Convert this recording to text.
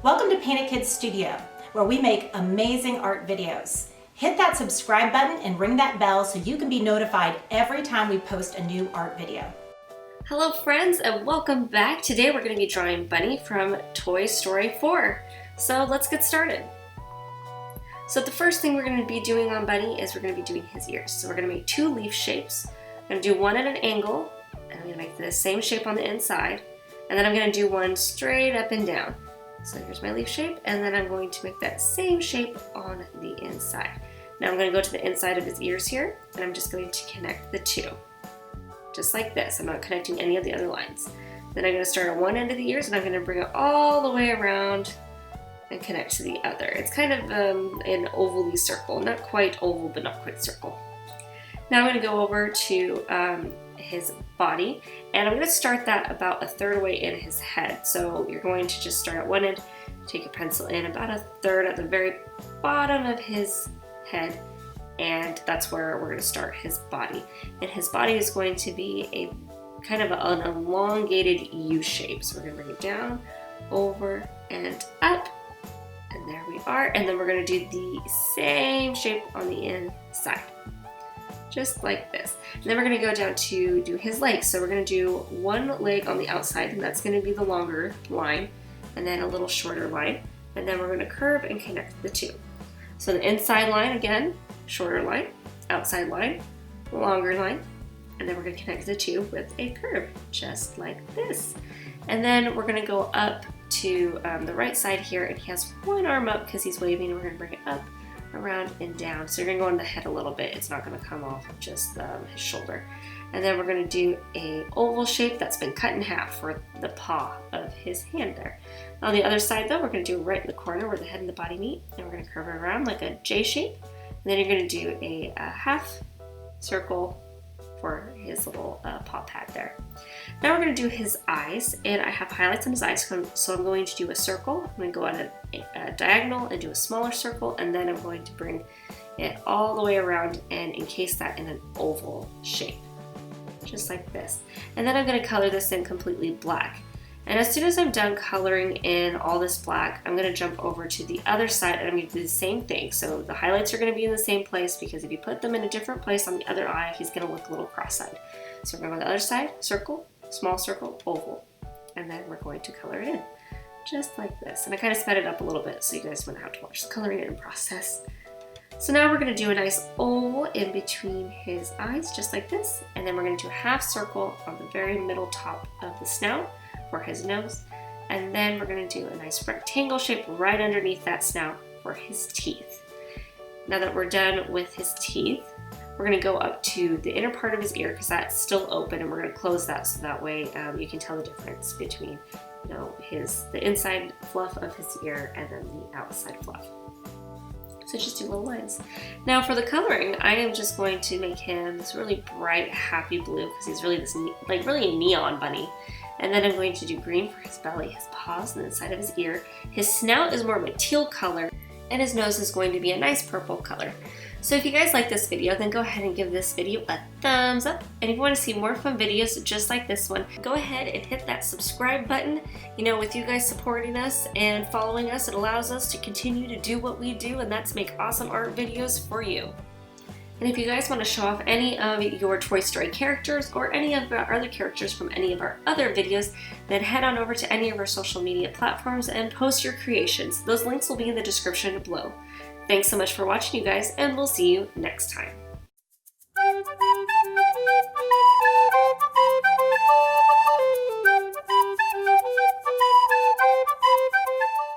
Welcome to Painted Kids Studio, where we make amazing art videos. Hit that subscribe button and ring that bell so you can be notified every time we post a new art video. Hello friends and welcome back. Today we're going to be drawing Bunny from Toy Story 4. So let's get started. So the first thing we're going to be doing on Bunny is we're going to be doing his ears. So we're going to make two leaf shapes. I'm going to do one at an angle, and I'm going to make the same shape on the inside, and then I'm going to do one straight up and down. So here's my leaf shape, and then I'm going to make that same shape on the inside. Now I'm going to go to the inside of his ears here, and I'm just going to connect the two. Just like this. I'm not connecting any of the other lines. Then I'm going to start at one end of the ears, and I'm going to bring it all the way around and connect to the other. It's kind of an ovally circle. Not quite oval, but not quite circle. Now I'm going to go over to his body, and I'm going to start that about a third way in his head. So you're going to just start at one end, take your pencil in about a third at the very bottom of his head, and that's where we're going to start his body. And his body is going to be a kind of an elongated U shape. So we're going to bring it down, over, and up, and there we are. And then we're going to do the same shape on the inside. Just like this. And then we're going to go down to do his legs. So we're going to do one leg on the outside, and that's going to be the longer line, and then a little shorter line. And then we're going to curve and connect the two. So the inside line again, shorter line, outside line, longer line, and then we're going to connect the two with a curve, just like this. And then we're going to go up to the right side here, and he has one arm up because he's waving, and we're going to bring it up, around and down. So you're going to go in the head a little bit. It's not going to come off of just his shoulder. And then we're going to do a oval shape that's been cut in half for the paw of his hand there. On the other side though, we're going to do right in the corner where the head and the body meet, and we're going to curve it around like a J shape. And then you're going to do a half circle for his little paw pad there. Now we're going to do his eyes, and I have highlights on his eyes, so I'm going to do a circle. I'm going to go on a diagonal and do a smaller circle, and then I'm going to bring it all the way around and encase that in an oval shape, just like this. And then I'm going to color this in completely black. And as soon as I'm done coloring in all this black, I'm going to jump over to the other side, and I'm going to do the same thing. So the highlights are going to be in the same place, because if you put them in a different place on the other eye, he's going to look a little cross-eyed. So we're going to go on the other side, circle, small circle, oval, and then we're going to color it in, just like this. And I kind of sped it up a little bit so you guys wouldn't have to watch the coloring in process. So now we're going to do a nice oval in between his eyes, just like this, and then we're going to do a half circle on the very middle top of the snout for his nose, and then we're going to do a nice rectangle shape right underneath that snout for his teeth. Now that we're done with his teeth, we're going to go up to the inner part of his ear, because that's still open, and we're going to close that so that way you can tell the difference between the inside fluff of his ear and then the outside fluff. So just do little lines. Now for the coloring, I am just going to make him this really bright, happy blue, because he's really this really a neon bunny. And then I'm going to do green for his belly, his paws, and the inside of his ear. His snout is more of a teal color, and his nose is going to be a nice purple color. So if you guys like this video, then go ahead and give this video a thumbs up. And if you want to see more fun videos just like this one, go ahead and hit that subscribe button. With you guys supporting us and following us, it allows us to continue to do what we do, and that's make awesome art videos for you. And if you guys want to show off any of your Toy Story characters or any of our other characters from any of our other videos, then head on over to any of our social media platforms and post your creations. Those links will be in the description below. Thanks so much for watching, you guys, and we'll see you next time.